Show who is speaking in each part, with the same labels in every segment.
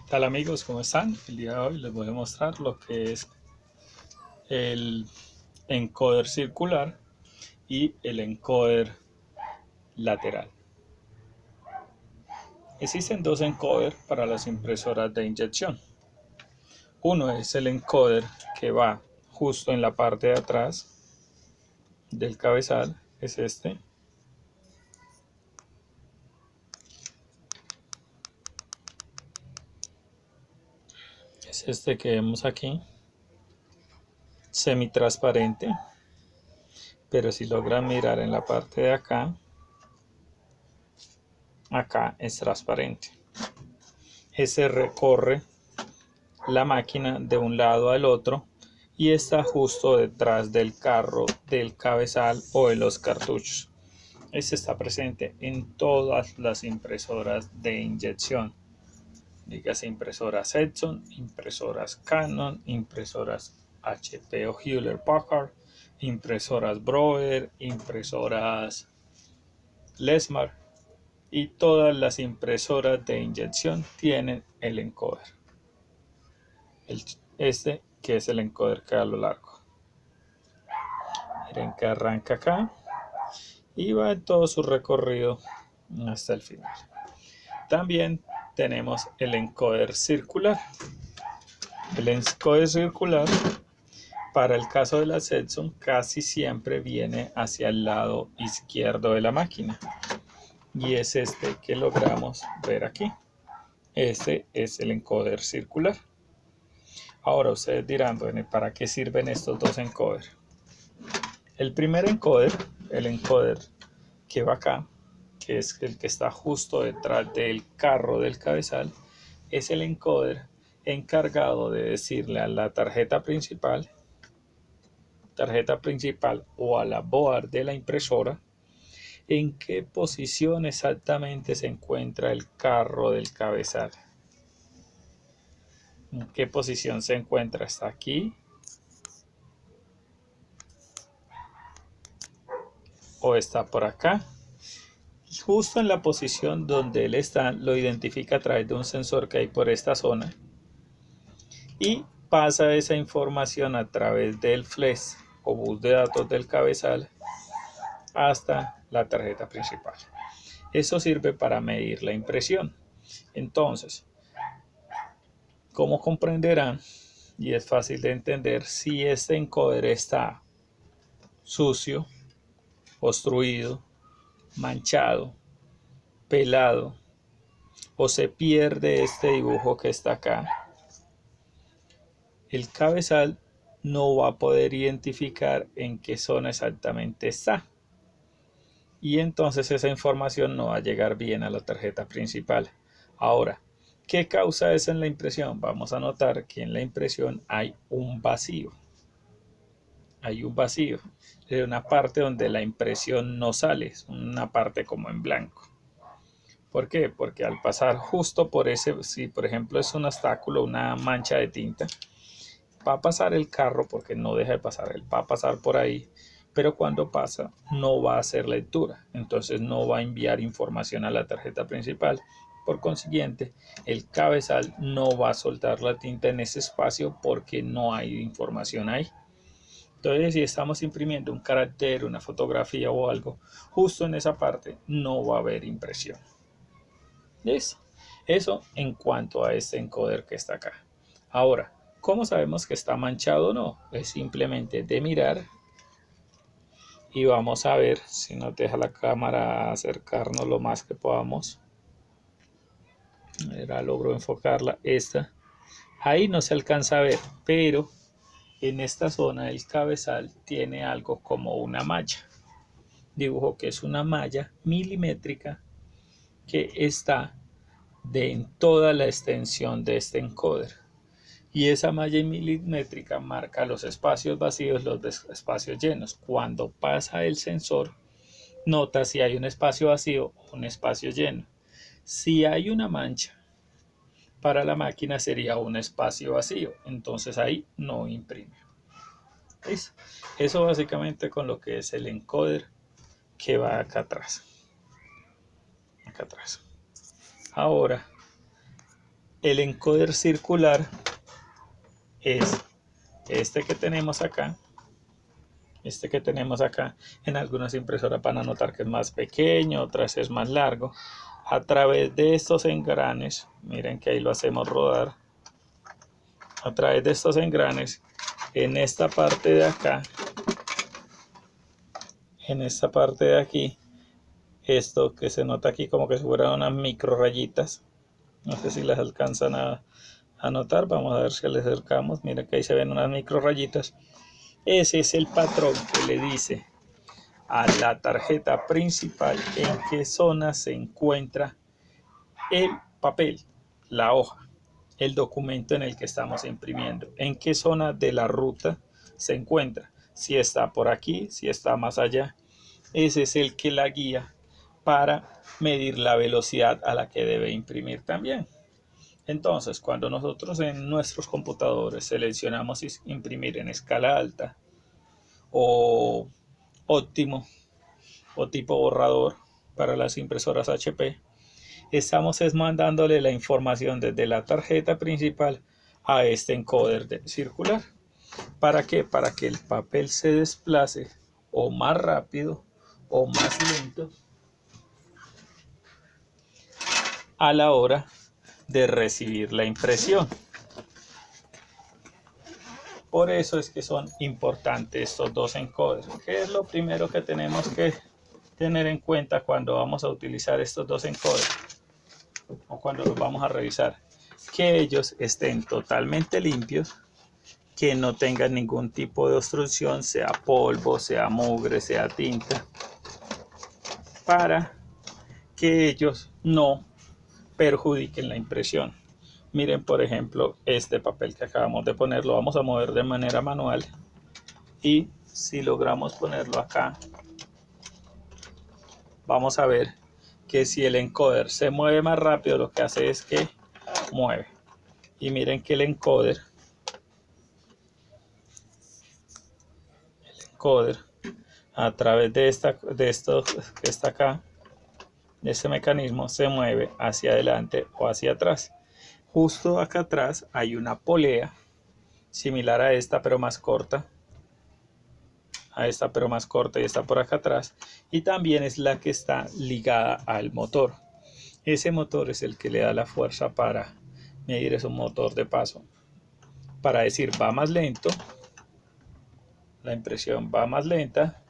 Speaker 1: Tal amigos, ¿cómo están? El día de hoy les voy a mostrar lo que es el encoder circular y el encoder lateral. Existen dos encoders para las impresoras de inyección. Uno es el encoder que va justo en la parte de atrás del cabezal, es este. Es este que vemos aquí, semitransparente, pero si logran mirar en la parte de acá, acá es transparente. Ese recorre la máquina de un lado al otro y está justo detrás del carro del cabezal o de los cartuchos. Este está presente en todas las impresoras de inyección, dígase impresoras Epson, impresoras Canon, impresoras HP o Hewlett Packard, impresoras Brother, impresoras Lexmark, y todas las impresoras de inyección tienen el encoder. Este que es el encoder que da a lo largo. Miren que arranca acá y va en todo su recorrido hasta el final. También tenemos el encoder circular. El encoder circular, para el caso de la Epson, casi siempre viene hacia el lado izquierdo de la máquina. Y es este que logramos ver aquí. Este es el encoder circular. Ahora ustedes dirán, bueno, ¿para qué sirven estos dos encoders? El primer encoder, el encoder que va acá, que es el que está justo detrás del carro del cabezal, es el encoder encargado de decirle a la tarjeta principal o a la board de la impresora en qué posición exactamente se encuentra el carro del cabezal. ¿En qué posición se encuentra? ¿Está aquí? ¿O está por acá? Justo en la posición donde él está, lo identifica a través de un sensor que hay por esta zona y pasa esa información a través del flash o bus de datos del cabezal hasta la tarjeta principal. Eso sirve para medir la impresión. Entonces, como comprenderán, y es fácil de entender, si este encoder está sucio, obstruido, manchado, pelado, o se pierde este dibujo que está acá, el cabezal no va a poder identificar en qué zona exactamente está. Y entonces esa información no va a llegar bien a la tarjeta principal. Ahora, ¿qué causa eso en la impresión? Vamos a notar que en la impresión hay un vacío. Hay un vacío. Es una parte donde la impresión no sale, es una parte como en blanco. ¿Por qué? Porque al pasar justo por ese, si por ejemplo es un obstáculo, una mancha de tinta, va a pasar el carro porque no deja de pasar, él va a pasar por ahí, pero cuando pasa no va a hacer lectura, entonces no va a enviar información a la tarjeta principal. Por consiguiente, el cabezal no va a soltar la tinta en ese espacio porque no hay información ahí. Entonces, si estamos imprimiendo un carácter, una fotografía o algo, justo en esa parte no va a haber impresión. ¿Listo? Eso en cuanto a este encoder que está acá. Ahora, ¿cómo sabemos que está manchado o no? Es simplemente de mirar y vamos a ver si nos deja la cámara acercarnos lo más que podamos. Ahora logro enfocarla. Esta. Ahí no se alcanza a ver, pero en esta zona del cabezal tiene algo como una malla. Dibujo que es una malla milimétrica que está en toda la extensión de este encoder. Y esa malla milimétrica marca los espacios vacíos, los espacios llenos. Cuando pasa el sensor, nota si hay un espacio vacío o un espacio lleno. Si hay una mancha, para la máquina sería un espacio vacío, entonces ahí no imprime. ¿Listo? Eso básicamente con lo que es el encoder que va acá atrás. Acá atrás. Ahora, El encoder circular es este que tenemos acá. Este que tenemos acá. En algunas impresoras van a notar que es más pequeño, otras es más largo. A través de estos engranes, miren que ahí lo hacemos rodar. A través de estos engranes, en esta parte de acá, en esta parte de aquí, esto que se nota aquí como que si fueran unas micro rayitas. No sé si las alcanzan a notar. Vamos a ver si les acercamos. Miren que ahí se ven unas micro rayitas. Ese es el patrón que le dice a la tarjeta principal en qué zona se encuentra el papel, la hoja, el documento en el que estamos imprimiendo, en qué zona de la ruta se encuentra, si está por aquí, si está más allá. Ese es el que la guía para medir la velocidad a la que debe imprimir también. Entonces, cuando nosotros en nuestros computadores seleccionamos imprimir en escala alta o óptimo o tipo borrador para las impresoras HP, estamos mandándole la información desde la tarjeta principal a este encoder circular. ¿Para qué? Para que el papel se desplace o más rápido o más lento a la hora de recibir la impresión. Por eso es que son importantes estos dos encoders. ¿Qué es lo primero que tenemos que tener en cuenta cuando vamos a utilizar estos dos encoders o cuando los vamos a revisar? Que ellos estén totalmente limpios, que no tengan ningún tipo de obstrucción, sea polvo, sea mugre, sea tinta, para que ellos no perjudiquen la impresión. Miren, por ejemplo, este papel que acabamos de poner, lo vamos a mover de manera manual y si logramos ponerlo acá, vamos a ver que si el encoder se mueve más rápido, lo que hace es que mueve. Y miren que el encoder a través de esto que está acá, de este mecanismo, se mueve hacia adelante o hacia atrás. Justo acá atrás hay una polea similar a esta pero más corta, y está por acá atrás, y también es la que está ligada al motor. Ese motor es el que le da la fuerza para medir, es un motor de paso, para decir va más lento, la impresión va más lenta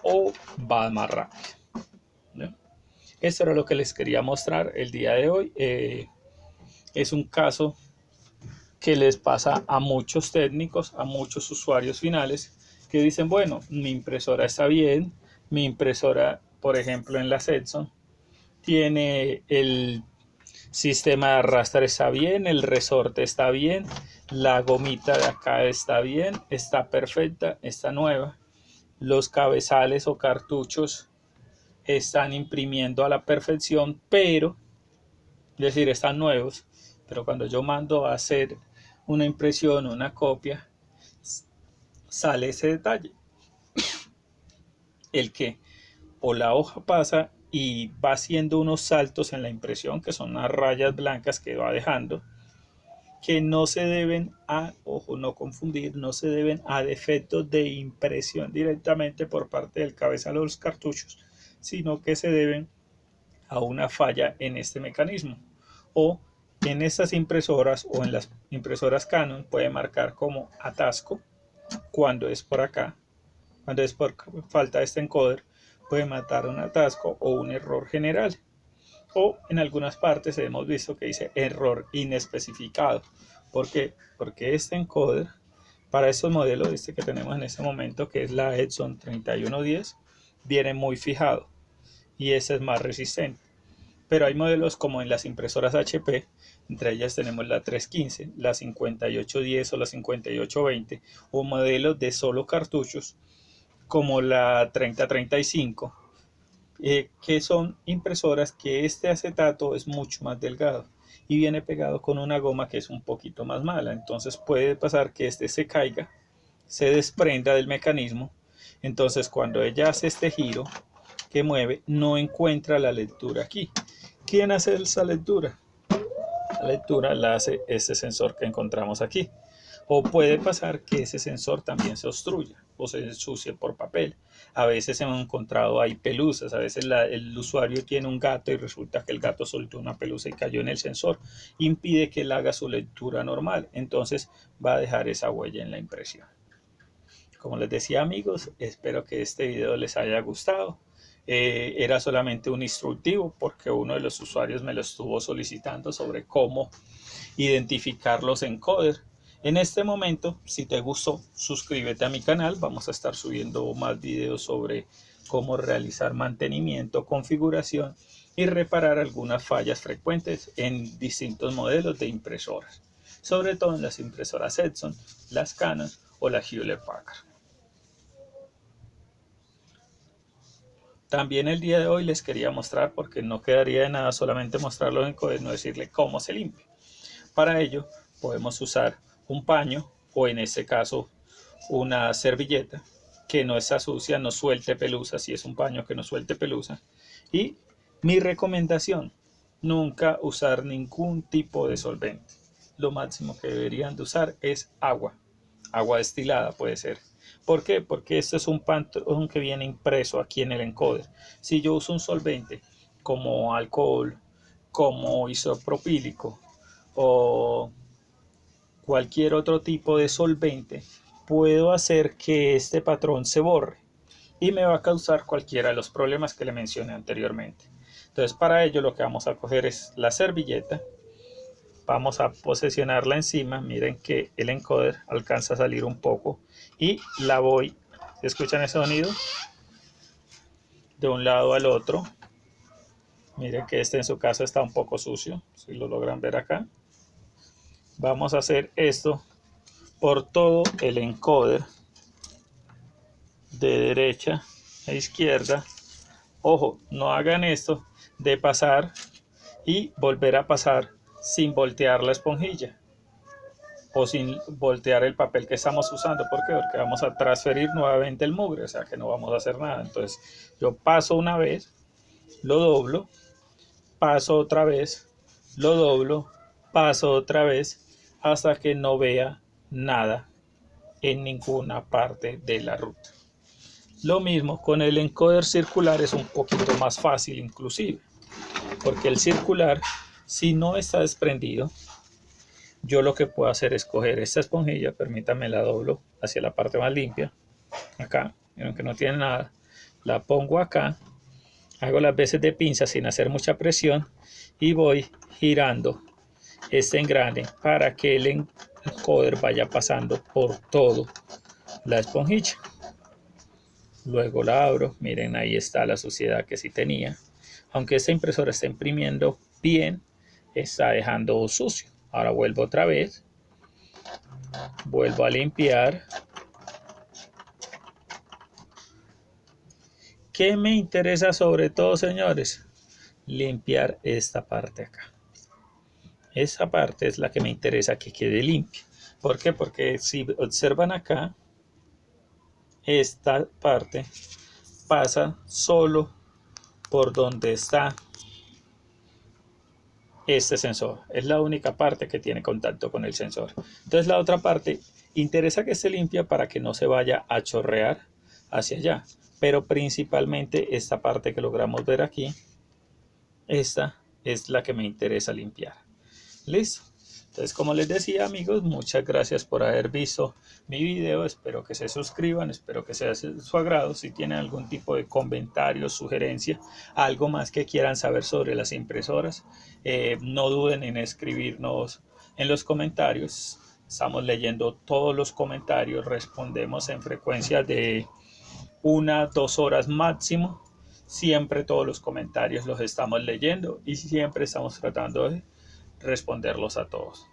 Speaker 1: o va más rápido, ¿no? Esto era lo que les quería mostrar el día de hoy. Es un caso que les pasa a muchos técnicos, a muchos usuarios finales que dicen, bueno, mi impresora está bien, mi impresora, por ejemplo, en la Edson, tiene el sistema de arrastre está bien, el resorte está bien, la gomita de acá está bien, está perfecta, está nueva, los cabezales o cartuchos están imprimiendo a la perfección, pero, es decir, están nuevos, pero cuando yo mando a hacer una impresión, una copia, sale ese detalle, el que o la hoja pasa y va haciendo unos saltos en la impresión, que son unas rayas blancas que va dejando, que no se deben a, ojo, no confundir, no se deben a defectos de impresión directamente por parte del cabezal o los cartuchos, sino que se deben a una falla en este mecanismo. O en estas impresoras o en las impresoras Canon puede marcar como atasco cuando es por acá, cuando es por falta de este encoder, puede matar un atasco o un error general. O en algunas partes hemos visto que dice error inespecificado. ¿Por qué? Porque este encoder para estos modelos, este que tenemos en este momento, que es la Edson 3110, viene muy fijado y ese es más resistente. Pero hay modelos como en las impresoras HP, entre ellas tenemos la 315, la 5810 o la 5820, o modelos de solo cartuchos como la 3035, que son impresoras que este acetato es mucho más delgado y viene pegado con una goma que es un poquito más mala. Entonces puede pasar que este se caiga, se desprenda del mecanismo. Entonces cuando ella hace este giro que mueve, no encuentra la lectura aquí. ¿Quién hace esa lectura? La lectura la hace este sensor que encontramos aquí. O puede pasar que ese sensor también se obstruya o se ensucie por papel. A veces hemos encontrado ahí pelusas, a veces el usuario tiene un gato y resulta que el gato soltó una pelusa y cayó en el sensor. Impide que él haga su lectura normal, entonces va a dejar esa huella en la impresión. Como les decía, amigos, espero que este video les haya gustado. Era solamente un instructivo porque uno de los usuarios me lo estuvo solicitando sobre cómo identificar los encoders. En este momento, si te gustó, suscríbete a mi canal. Vamos a estar subiendo más videos sobre cómo realizar mantenimiento, configuración y reparar algunas fallas frecuentes en distintos modelos de impresoras, sobre todo en las impresoras Epson, las Canon o la Hewlett Packard. También el día de hoy les quería mostrar, porque no quedaría de nada solamente mostrarlo en encoders, no decirle cómo se limpia. Para ello podemos usar un paño o en este caso una servilleta que no está sucia, no suelte pelusa, si es un paño que no suelte pelusa. Y mi recomendación, nunca usar ningún tipo de solvente. Lo máximo que deberían de usar es agua destilada puede ser. ¿Por qué? Porque esto es un patrón que viene impreso aquí en el encoder. Si yo uso un solvente como alcohol, como isopropílico o cualquier otro tipo de solvente, puedo hacer que este patrón se borre y me va a causar cualquiera de los problemas que le mencioné anteriormente. Entonces, para ello lo que vamos a coger es la servilleta, vamos a posicionarla encima. Miren que el encoder alcanza a salir un poco y la voy, ¿escuchan ese sonido? De un lado al otro. Miren que este en su caso está un poco sucio, si lo logran ver acá. Vamos a hacer esto por todo el encoder, de derecha a izquierda. Ojo, no hagan esto de pasar y volver a pasar sin voltear la esponjilla o sin voltear el papel que estamos usando. ¿Por qué? Porque vamos a transferir nuevamente el mugre, o sea que no vamos a hacer nada. Entonces yo paso una vez, lo doblo, paso otra vez, lo doblo, paso otra vez, hasta que no vea nada en ninguna parte de la ruta. Lo mismo con el encoder circular, es un poquito más fácil inclusive, porque el circular, si no está desprendido, yo lo que puedo hacer es coger esta esponjilla, permítanme la doblo hacia la parte más limpia, acá, miren que no tiene nada, la pongo acá, hago las veces de pinza sin hacer mucha presión y voy girando este engrane para que el encoder vaya pasando por todo la esponjilla. Luego la abro, miren ahí está la suciedad que sí tenía. Aunque esta impresora está imprimiendo bien, está dejando sucio. Ahora vuelvo otra vez, vuelvo a limpiar. ¿Qué me interesa sobre todo, señores? Limpiar esta parte acá. Esa parte es la que me interesa que quede limpia. ¿Por qué? Porque si observan acá, esta parte pasa solo por donde está este sensor. Es la única parte que tiene contacto con el sensor. Entonces la otra parte interesa que esté limpia para que no se vaya a chorrear hacia allá. Pero principalmente esta parte que logramos ver aquí, esta es la que me interesa limpiar. Listo. Entonces, como les decía, amigos, muchas gracias por haber visto mi video. Espero que se suscriban, espero que sea de su agrado. Si tienen algún tipo de comentario, sugerencia, algo más que quieran saber sobre las impresoras, no duden en escribirnos en los comentarios. Estamos leyendo todos los comentarios, respondemos en frecuencia de 1 a 2 horas máximo. Siempre todos los comentarios los estamos leyendo y siempre estamos tratando de responderlos a todos.